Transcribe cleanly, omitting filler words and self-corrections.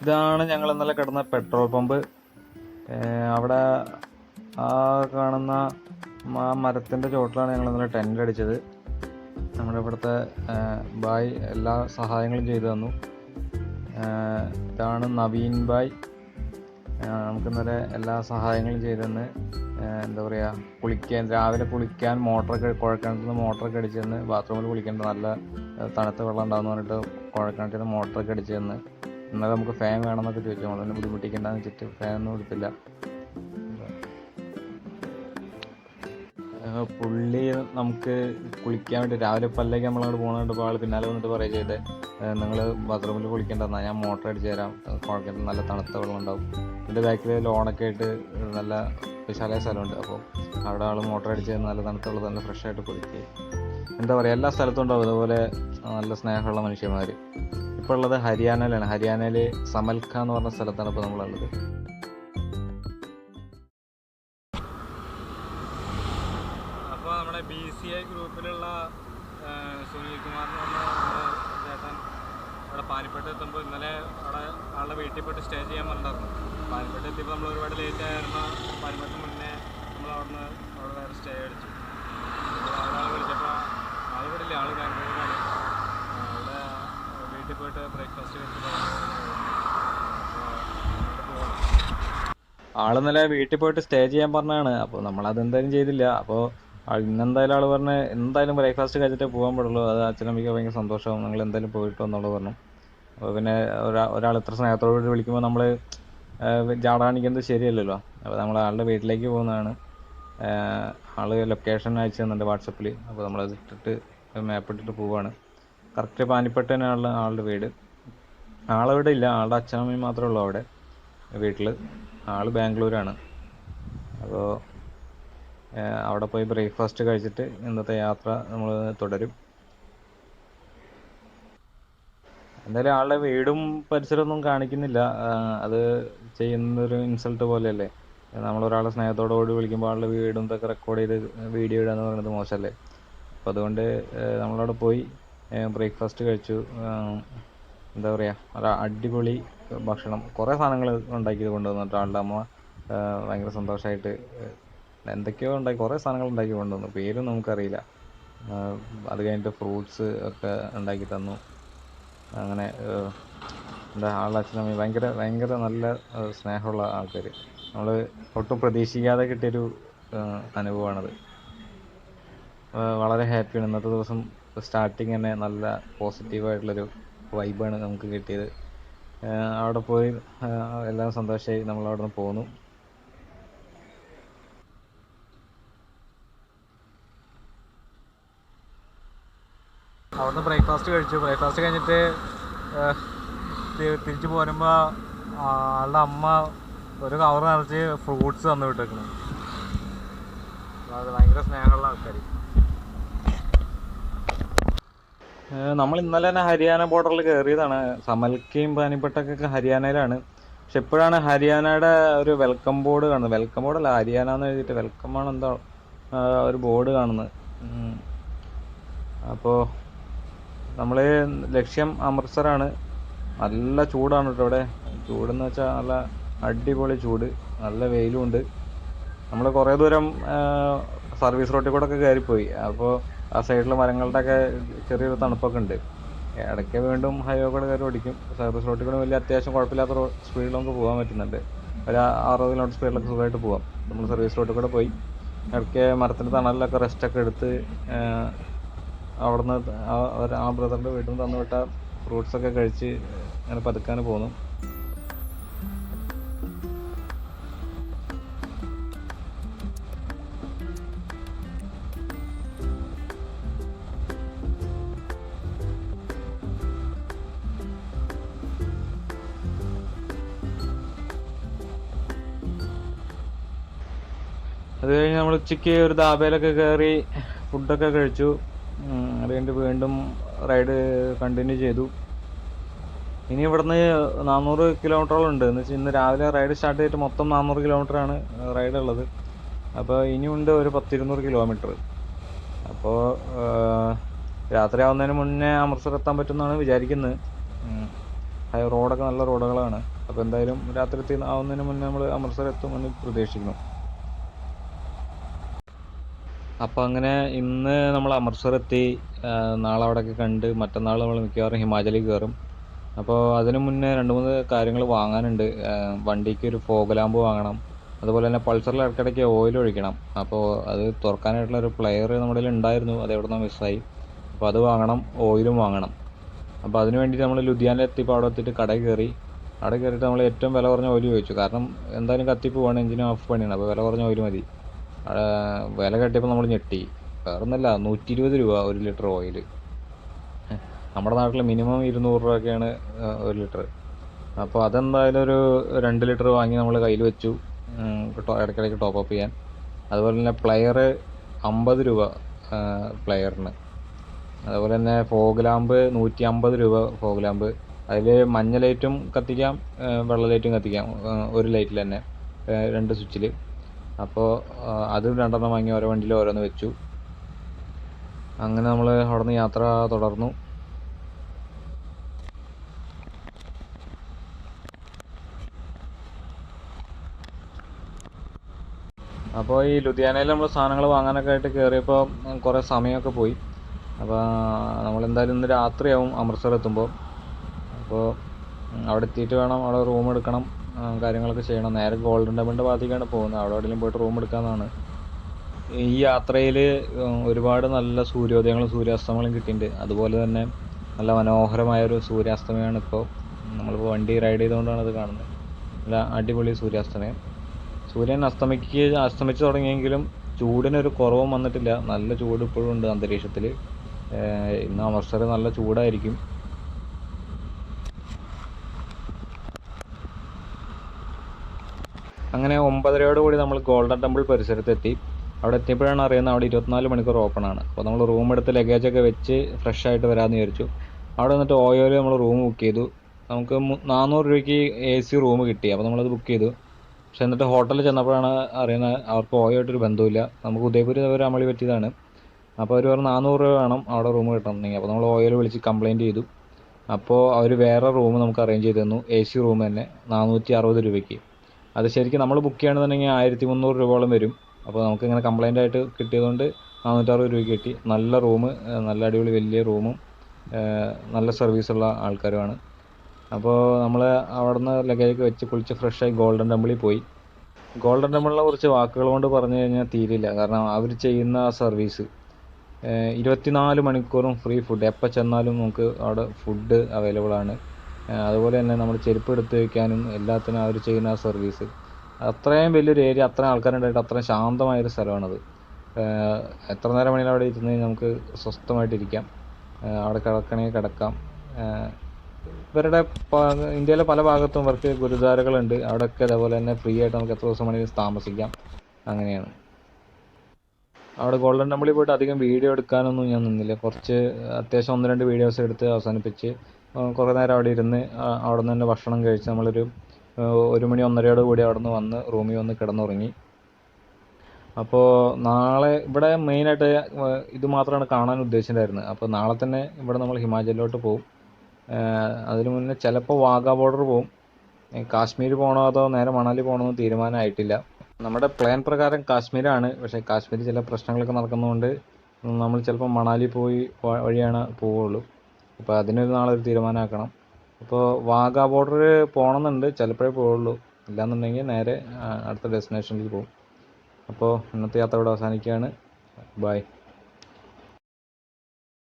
ഇതാണ് ഞങ്ങൾ ഇന്നലെ കിടന്ന പെട്രോൾ പമ്പ്. അവിടെ ആ കാണുന്ന ആ മരത്തിൻ്റെ ചോട്ടിലാണ് ഞങ്ങൾ ഇന്നലെ ടെൻ്റ് അടിച്ചത്. നമ്മുടെ ഇവിടുത്തെ ബായ് എല്ലാ സഹായങ്ങളും ചെയ്തു തന്നു. ഇതാണ് നവീൻ ബായ്. നമുക്ക് ഇന്നലെ എല്ലാ സഹായങ്ങളും ചെയ്തു തന്ന്. എന്താ പറയുക, രാവിലെ കുളിക്കാൻ കുഴൽക്കിണറ്റിൽ മോട്ടറൊക്കെ അടിച്ചു തന്ന്. ബാത്റൂമിൽ കുളിക്കേണ്ട നല്ല തണുത്ത വെള്ളം ഉണ്ടാകുന്ന പറഞ്ഞിട്ട് കുഴൽക്കിണറ്റിൽ മോട്ടറൊക്കെ അടിച്ചു തന്ന്. ഇന്നലെ നമുക്ക് ഫാൻ വേണമെന്നൊക്കെ ചോദിച്ചു. നമ്മളൊന്നും ബുദ്ധിമുട്ടിക്കേണ്ടെന്ന് വെച്ചിട്ട് ഫാനൊന്നും എടുത്തില്ല. പുള്ളി നമുക്ക് കുളിക്കാൻ വേണ്ടി രാവിലെ പല്ലേക്ക് നമ്മളങ്ങോട്ട് പോകുന്നുണ്ട്. ആൾ പിന്നാലെ വന്നിട്ട് പറയുക ചെയ്തേ, നിങ്ങൾ ബാത്റൂമിൽ കുളിക്കേണ്ടെന്നാ, ഞാൻ മോട്ടർ അടിച്ചു തരാം, കുഴൽക്കിണറ്റിൽ നല്ല തണുത്ത വെള്ളം ഉണ്ടാവും. എൻ്റെ ബാക്കിൽ ലോണൊക്കെ ആയിട്ട് നല്ല വിശാലമായ സ്ഥലമുണ്ട്. അപ്പോൾ അവിടെ ആൾ മോട്ടർ അടിച്ച് നല്ല തണുത്ത വെള്ളം നല്ല ഫ്രഷായിട്ട് കുളിക്കുക. എന്താ പറയുക, എല്ലാ സ്ഥലത്തും ഉണ്ടാവും അതുപോലെ നല്ല സ്നേഹമുള്ള മനുഷ്യന്മാർ. ഇപ്പോൾ ഉള്ളത് ഹരിയാനയിലാണ്. ഹരിയാനയിൽ സമൽക്ക എന്ന് പറഞ്ഞ സ്ഥലത്താണ് ഇപ്പോൾ നമ്മളുള്ളത്. അപ്പോൾ നമ്മുടെ BCI ഗ്രൂപ്പിലുള്ള സുനിൽ കുമാർ എന്ന് പറഞ്ഞ ചേട്ടൻ അവിടെ പാനിപ്പട്ട് എത്തുമ്പോൾ ഇന്നലെ അവിടെ ആളുടെ വീട്ടിൽ പോയിട്ട് സ്റ്റേ ചെയ്യാൻ പറഞ്ഞിട്ടുണ്ടായിരുന്നു. പാനിപ്പട്ട് എത്തിയപ്പോൾ നമ്മൾ ഒരുപാട് ലേറ്റ് ആയിരുന്നു. പാനിപ്പട്ട് മുന്നേ നമ്മൾ അവിടെ വേറെ സ്റ്റേ അടിച്ചു. ആളെ വിളിച്ചപ്പോൾ ആൾ ഇവിടെ ഇല്ല, ആൾ ബാംഗ്ലൂരിലാണ്. അവിടെ വീട്ടിൽ പോയിട്ട് ബ്രേക്ക്ഫാസ്റ്റ് കഴിച്ചിട്ട് ആളിന്നലെ വീട്ടിൽ പോയിട്ട് സ്റ്റേ ചെയ്യാൻ പറഞ്ഞാണ്. അപ്പോൾ നമ്മളതെന്തായാലും ചെയ്തില്ല. അപ്പോൾ ഇന്നെന്തായാലും ആൾ പറഞ്ഞ് എന്തായാലും ബ്രേക്ക്ഫാസ്റ്റ് കഴിച്ചിട്ടേ പോകാൻ പാടുള്ളൂ, അത് അച്ഛനമ്മയ്ക്ക് ഭയങ്കര സന്തോഷമാവും, നിങ്ങൾ എന്തായാലും പോയിട്ടോ എന്നുള്ളത് പറഞ്ഞു. അപ്പോൾ പിന്നെ ഒരാൾ ഇത്ര സ്നേഹത്തോട് വിളിക്കുമ്പോൾ നമ്മൾ ജാടാണിക്കുന്നത് ശരിയല്ലല്ലോ. അപ്പോൾ നമ്മൾ ആളുടെ വീട്ടിലേക്ക് പോകുന്നതാണ്. ആൾ ലൊക്കേഷൻ അയച്ചു തന്നിട്ടുണ്ട് വാട്സപ്പിൽ. അപ്പോൾ നമ്മളത് ഇട്ടിട്ട് മാപ്പ് ഇട്ടിട്ട് പോവുകയാണ്. കറക്റ്റ് പാനിപ്പട്ട് തന്നെയാണ് ആളുടെ വീട്. ആളവിടെ ഇല്ല, ആളുടെ അച്ഛനമ്മയും മാത്രമേ ഉള്ളൂ അവിടെ വീട്ടിൽ. ആൾ ബാംഗ്ലൂരാണ്. അപ്പോൾ അവിടെ പോയി ബ്രേക്ക്ഫാസ്റ്റ് കഴിച്ചിട്ട് ഇന്നത്തെ യാത്ര നമ്മൾ തുടരും. എന്തായാലും ആളുടെ വീടും പരിസരമൊന്നും കാണിക്കുന്നില്ല. അത് ചെയ്യുന്നൊരു ഇൻസൾട്ട് പോലെയല്ലേ. നമ്മളൊരാളെ സ്നേഹത്തോടുകൂടി വിളിക്കുമ്പോൾ ആളുടെ വീടും ഇതൊക്കെ റെക്കോർഡ് ചെയ്ത് വീഡിയോ ഇടുക എന്ന് പറയുന്നത് മോശമല്ലേ. അപ്പോൾ അതുകൊണ്ട് നമ്മളവിടെ പോയി ബ്രേക്ക്ഫാസ്റ്റ് കഴിച്ചു. എന്താ പറയുക, അടിപൊളി ഭക്ഷണം, കുറേ സാധനങ്ങൾ ഉണ്ടാക്കിയത് കൊണ്ടുവന്നിട്ട് ആളുടെ അമ്മ ഭയങ്കര സന്തോഷമായിട്ട് എന്തൊക്കെയോ ഉണ്ടാക്കി, കുറേ സാധനങ്ങൾ ഉണ്ടാക്കി കൊണ്ടുവന്നു. പേരും നമുക്കറിയില്ല. അത് കഴിഞ്ഞിട്ട് ഫ്രൂട്ട്സ് ഒക്കെ ഉണ്ടാക്കി തന്നു. അങ്ങനെ എന്താ, ആളുടെ അച്ഛനമ്മ ഭയങ്കര നല്ല സ്നേഹമുള്ള ആൾക്കാർ. നമ്മൾ ഒട്ടും പ്രതീക്ഷിക്കാതെ കിട്ടിയൊരു അനുഭവമാണത്. വളരെ ഹാപ്പിയാണ്. ഇന്നത്തെ ദിവസം സ്റ്റാർട്ടിങ് തന്നെ നല്ല പോസിറ്റീവായിട്ടുള്ളൊരു വൈബാണ് നമുക്ക് കിട്ടിയത്. അവിടെ പോയി എല്ലാം സന്തോഷമായി നമ്മളവിടെ നിന്ന് പോന്നു. അവിടുന്ന് ബ്രേക്ക്ഫാസ്റ്റ് കഴിച്ചു. ബ്രേക്ക്ഫാസ്റ്റ് കഴിഞ്ഞിട്ട് തിരിച്ചു പോരുമ്പോൾ ആളുടെ അമ്മ ഒരു കവർ നിറച്ച് ഫ്രൂട്ട്സ് തന്നു വിട്ടേക്കണം. അത് ഭയങ്കര സ്നേഹമുള്ള ആൾക്കാർ. നമ്മൾ ഇന്നലെ തന്നെ ഹരിയാന ബോർഡറിൽ കയറിയതാണ്. സമൽക്കയും പാനിപ്പട്ടൊക്കെ ഹരിയാനയിലാണ്. പക്ഷെ ഇപ്പോഴാണ് ഹരിയാനയുടെ ഒരു വെൽക്കം ബോർഡ് കാണുന്നത്. വെൽക്കം ബോർഡല്ല, ഹരിയാന എന്ന് എഴുതിയിട്ട് വെൽക്കം ആണ് എന്താ ഒരു ബോർഡ് കാണുന്നത്. അപ്പോൾ നമ്മൾ ലക്ഷ്യം അമൃത്സറാണ്. നല്ല ചൂടാണ് കേട്ടോ ഇവിടെ. ചൂടെന്ന് വെച്ചാൽ നല്ല അടിപൊളി ചൂട്, നല്ല വെയിലുമുണ്ട്. നമ്മൾ കുറേ ദൂരം സർവീസ് റോട്ടിൽ കൂടെ ഒക്കെ കയറിപ്പോയി. അപ്പോൾ ആ സൈഡിൽ മരങ്ങളുടെ ഒക്കെ ചെറിയൊരു തണുപ്പൊക്കെ ഉണ്ട്. ഇടയ്ക്ക് വീണ്ടും ഹൈവേ കൂടെ കയറി ഓടിക്കും. സർവീസ് റോട്ടിൽ കൂടെ വലിയ അത്യാവശ്യം കുഴപ്പമില്ലാത്ത സ്പീഡിൽ നമുക്ക് പോകാൻ പറ്റുന്നുണ്ട്. ഒരു 60 കിലോമീറ്റർ സ്പീഡിലൊക്കെ സുഖമായിട്ട് പോകാം. നമ്മൾ സർവീസ് റോട്ടിൽ കൂടെ പോയി ഇടയ്ക്ക് മരത്തിൻ്റെ തണലിലൊക്കെ റെസ്റ്റൊക്കെ എടുത്ത് അവിടുന്ന് ആ ബ്രദറിൻ്റെ വീട്ടിൽ നിന്ന് തന്നുവിട്ട ഫ്രൂട്ട്സൊക്കെ കഴിച്ച് അങ്ങനെ പതുക്കാന് പോന്നു. അത് കഴിഞ്ഞ് നമ്മൾ ഉച്ചയ്ക്ക് ഒരു ധാബയിലൊക്കെ കയറി ഫുഡൊക്കെ കഴിച്ചു. അത് കഴിഞ്ഞിട്ട് വീണ്ടും റൈഡ് കണ്ടിന്യൂ ചെയ്തു. ഇനി ഇവിടുന്ന് 400 കിലോമീറ്ററോളം ഉണ്ട്. എന്ന് വെച്ചാൽ ഇന്ന് രാവിലെ റൈഡ് സ്റ്റാർട്ട് ചെയ്തിട്ട് മൊത്തം 400 കിലോമീറ്ററാണ് റൈഡ് ഉള്ളത്. അപ്പോൾ ഇനിയുണ്ട് ഒരു 100-200 കിലോമീറ്റർ. അപ്പോൾ രാത്രി ആവുന്നതിന് മുന്നേ അമൃത്സർ എത്താൻ പറ്റുമെന്നാണ് വിചാരിക്കുന്നത്. റോഡൊക്കെ നല്ല റോഡുകളാണ്. അപ്പോൾ എന്തായാലും രാത്രി ആവുന്നതിന് മുന്നേ നമ്മൾ അമൃത്സർ എത്തുമെന്ന് പ്രതീക്ഷിക്കുന്നു. അപ്പോൾ അങ്ങനെ ഇന്ന് നമ്മൾ അമൃത്സർ എത്തി. നാളെ അവിടെയൊക്കെ കണ്ട് മറ്റന്നാൾ നമ്മൾ മിക്കവാറും ഹിമാചലിൽ കയറും. അപ്പോൾ അതിനു മുന്നേ 2-3 കാര്യങ്ങൾ വാങ്ങാനുണ്ട്. വണ്ടിക്ക് ഒരു ഫോഗ് ലാമ്പ് വാങ്ങണം. അതുപോലെ തന്നെ പൾസറിൽ ഇടയ്ക്കിടയ്ക്ക് ഓയിൽ ഒഴിക്കണം. അപ്പോൾ അത് തുറക്കാനായിട്ടുള്ള ഒരു പ്ലെയർ നമ്മുടെ കയ്യിൽ ഉണ്ടായിരുന്നു, അത് എവിടെ നിന്ന് മിസ്സായി. അപ്പോൾ അത് വാങ്ങണം, ഓയിലും വാങ്ങണം. അപ്പോൾ അതിന് വേണ്ടിയിട്ട് നമ്മൾ ലുധിയാനയിൽ എത്തിയപ്പോൾ അവിടെ എത്തിയിട്ട് കടയിൽ കയറി. അവിടെ കയറിയിട്ട് നമ്മൾ ഏറ്റവും വില കുറഞ്ഞ ഓയിൽ ചോദിച്ചു. കാരണം എന്തായാലും കത്തിപ്പോവാണ്, എഞ്ചിനും ഓഫ് പണിയാണ്. അപ്പോൾ വില കുറഞ്ഞ ഓയിൽ മതി. വില കേട്ടിയപ്പോൾ നമ്മൾ ഞെട്ടി. വേറൊന്നുമല്ല, 120 രൂപ 1 ലിറ്റർ ഓയിൽ. നമ്മുടെ നാട്ടിൽ മിനിമം 200 രൂപയൊക്കെയാണ് 1 ലിറ്റർ. അപ്പോൾ അതെന്തായാലും ഒരു 2 ലിറ്റർ വാങ്ങി നമ്മൾ കയ്യിൽ വെച്ചു, ഇടയ്ക്കിടയ്ക്ക് ടോപ്പപ്പ് ചെയ്യാൻ. അതുപോലെ തന്നെ പ്ലെയർ 50 രൂപ പ്ലെയറിന്. അതുപോലെ തന്നെ ഫോഗ് ലാമ്പ് 150 രൂപ ഫോഗ് ലാമ്പ്. അതിൽ മഞ്ഞ ലൈറ്റും കത്തിക്കാം, വെള്ള ലൈറ്റും കത്തിക്കാം, ഒരു ലൈറ്റിൽ തന്നെ 2 സ്വിച്ചിൽ. അപ്പോൾ അതും 2 വാങ്ങി ഓരോ വണ്ടിയിൽ ഓരോന്ന് വെച്ചു. അങ്ങനെ നമ്മൾ അവിടെ നിന്ന് യാത്ര തുടർന്നു. അപ്പോൾ ഈ ലുധിയാനയിൽ നമ്മൾ സാധനങ്ങൾ വാങ്ങാനൊക്കെ ആയിട്ട് കയറിയപ്പോൾ കുറേ സമയമൊക്കെ പോയി. അപ്പോൾ നമ്മളെന്തായാലും ഇന്ന് രാത്രിയാവും അമൃത്സർ എത്തുമ്പോൾ. അപ്പോൾ അവിടെ എത്തിയിട്ട് വേണം, അവിടെ റൂം എടുക്കണം, കാര്യങ്ങളൊക്കെ ചെയ്യണം. നേരെ ഗോൾഡൻ ടെമ്പിളിൻ്റെ ഭാഗത്തേക്കാണ് പോകുന്നത്. അവിടെ എവിടെയെങ്കിലും പോയിട്ട് റൂം എടുക്കാമെന്നാണ്. ഈ യാത്രയിൽ ഒരുപാട് നല്ല സൂര്യോദയങ്ങളും സൂര്യാസ്തമയങ്ങളും കിട്ടിയിട്ടുണ്ട്. അതുപോലെ തന്നെ നല്ല മനോഹരമായൊരു സൂര്യാസ്തമയമാണ് ഇപ്പോൾ. നമ്മളിപ്പോൾ വണ്ടി റൈഡ് ചെയ്തുകൊണ്ടാണ് അത് കാണുന്നത്. നല്ല അടിപൊളി സൂര്യാസ്തമയം. സൂര്യൻ അസ്തമിച്ച് തുടങ്ങിയെങ്കിലും ചൂടിനൊരു കുറവും വന്നിട്ടില്ല. നല്ല ചൂട് ഇപ്പോഴും ഉണ്ട് അന്തരീക്ഷത്തിൽ. ഇന്ന് അമൃത്സർ നല്ല ചൂടായിരിക്കും. അങ്ങനെ 9:30 നമ്മൾ ഗോൾഡൻ ടെമ്പിൾ പരിസരത്തെത്തി. അവിടെ എത്തിയപ്പോഴാണ് അറിയുന്നത് അവിടെ 24 മണിക്കൂർ ഓപ്പൺ ആണ്. അപ്പോൾ നമ്മൾ റൂം എടുത്ത് ലഗേജൊക്കെ വെച്ച് ഫ്രഷ് ആയിട്ട് വരാമെന്ന് വിചാരിച്ചു. അവിടെ വന്നിട്ട് ഓയോയിൽ നമ്മൾ റൂം ബുക്ക് ചെയ്തു. നമുക്ക് 400 രൂപയ്ക്ക് AC റൂം കിട്ടി. അപ്പോൾ നമ്മളത് ബുക്ക് ചെയ്തു. പക്ഷെ എന്നിട്ട് ഹോട്ടലിൽ ചെന്നപ്പോഴാണ് അറിയുന്നത് അവർക്ക് ഓയോയായിട്ടൊരു ബന്ധമില്ല. നമുക്ക് ഉദയപൂർ ഒരു അമളി പറ്റിയതാണ്. അപ്പോൾ അവർ പറഞ്ഞു 400 രൂപ വേണം അവിടെ റൂം കിട്ടണമെങ്കിൽ. അപ്പോൾ നമ്മൾ ഓയോയിൽ വിളിച്ച് കംപ്ലയിൻറ്റ് ചെയ്തു. അപ്പോൾ അവർ വേറെ റൂം നമുക്ക് അറേഞ്ച് ചെയ്ത് തന്നു, AC റൂം തന്നെ 460 രൂപയ്ക്ക്. അത് ശരിക്കും നമ്മൾ ബുക്ക് ചെയ്യുകയാണെന്നുണ്ടെങ്കിൽ 1300 രൂപയോളം വരും. അപ്പോൾ നമുക്കിങ്ങനെ കംപ്ലയിൻ്റ് ആയിട്ട് കിട്ടിയതുകൊണ്ട് 460 രൂപയ്ക്ക് കിട്ടി. നല്ല റൂം, നല്ല അടിപൊളി വലിയ റൂമും നല്ല സർവീസുള്ള ആൾക്കാരുമാണ്. അപ്പോൾ നമ്മൾ അവിടെ നിന്ന് ലഗേജൊക്കെ വെച്ച് കുളിച്ച് ഫ്രഷായി ഗോൾഡൻ ടെമ്പിളിൽ പോയി. ഗോൾഡൻ ടെമ്പിളിനെ കുറിച്ച് വാക്കുകൾ കൊണ്ട് പറഞ്ഞു കഴിഞ്ഞാൽ തീരില്ല. കാരണം അവർ ചെയ്യുന്ന ആ സർവീസ് 24 മണിക്കൂറും ഫ്രീ ഫുഡ്, എപ്പോൾ ചെന്നാലും നമുക്ക് അവിടെ ഫുഡ് അവൈലബിൾ ആണ്. അതുപോലെ തന്നെ നമ്മൾ ചെരുപ്പ് എടുത്ത് വയ്ക്കാനും എല്ലാത്തിനും അവർ ചെയ്യുന്ന ആ സർവീസ്. അത്രയും വലിയൊരു ഏരിയ, അത്രയും ആൾക്കാരുണ്ടായിട്ട് അത്രയും ശാന്തമായൊരു സ്ഥലമാണത്. എത്ര നേരം വേണമെങ്കിലും അവിടെ ഇരുന്ന് നമുക്ക് സ്വസ്ഥമായിട്ടിരിക്കാം. അവിടെ കിടക്കണമെങ്കിൽ കിടക്കാം. ഇവരുടെ ഇന്ത്യയിലെ പല ഭാഗത്തും ഇവർക്ക് ഗുരുദ്വാരകളുണ്ട്. അവിടെയൊക്കെ അതേപോലെ തന്നെ ഫ്രീ ആയിട്ട് നമുക്ക് എത്ര ദിവസം വേണമെങ്കിലും താമസിക്കാം. അങ്ങനെയാണ്. അവിടെ ഗോൾഡൻ ടെമ്പിളിൽ പോയിട്ട് അധികം വീഡിയോ എടുക്കാനൊന്നും ഞാൻ നിന്നില്ല. കുറച്ച് അത്യാവശ്യം 1-2 വീഡിയോസ് എടുത്ത് അവസാനിപ്പിച്ച് കുറേ നേരം അവിടെ ഇരുന്ന് അവിടെ നിന്ന് തന്നെ ഭക്ഷണം കഴിച്ച് നമ്മളൊരു 1 മണി 1:30 കൂടി അവിടെ നിന്ന് വന്ന് റൂമിൽ വന്ന് കിടന്നുറങ്ങി. അപ്പോൾ നാളെ ഇവിടെ മെയിനായിട്ട് ഇത് മാത്രമാണ് കാണാൻ ഉദ്ദേശിച്ചിട്ടുണ്ടായിരുന്നത്. അപ്പോൾ നാളെ തന്നെ ഇവിടെ നമ്മൾ ഹിമാചലിലോട്ട് പോകും. അതിനു മുന്നേ ചിലപ്പോൾ വാഗാ ബോർഡർ പോകും. കാശ്മീർ പോകണോ അതോ നേരെ മണാലി പോകണമെന്ന് തീരുമാനമായിട്ടില്ല. നമ്മുടെ പ്ലാൻ പ്രകാരം കാശ്മീരാണ്. പക്ഷേ കാശ്മീർ ചില പ്രശ്നങ്ങളൊക്കെ നടക്കുന്നതുകൊണ്ട് നമ്മൾ ചിലപ്പോൾ മണാലി വഴിയാണ് പോവുള്ളൂ. അപ്പോൾ അതിനൊരു നാളെ ഒരു തീരുമാനമാക്കണം. അപ്പോൾ വാഗാ ബോർഡർ പോകണമെന്നുണ്ട്, ചിലപ്പോഴേ പോവുള്ളൂ. ഇല്ലയെന്നുണ്ടെങ്കിൽ നേരെ അടുത്ത ഡെസ്റ്റിനേഷനിൽ പോകും. അപ്പോൾ ഇന്നത്തെ യാത്ര ഇവിടെ അവസാനിക്കുകയാണ്. ബൈ.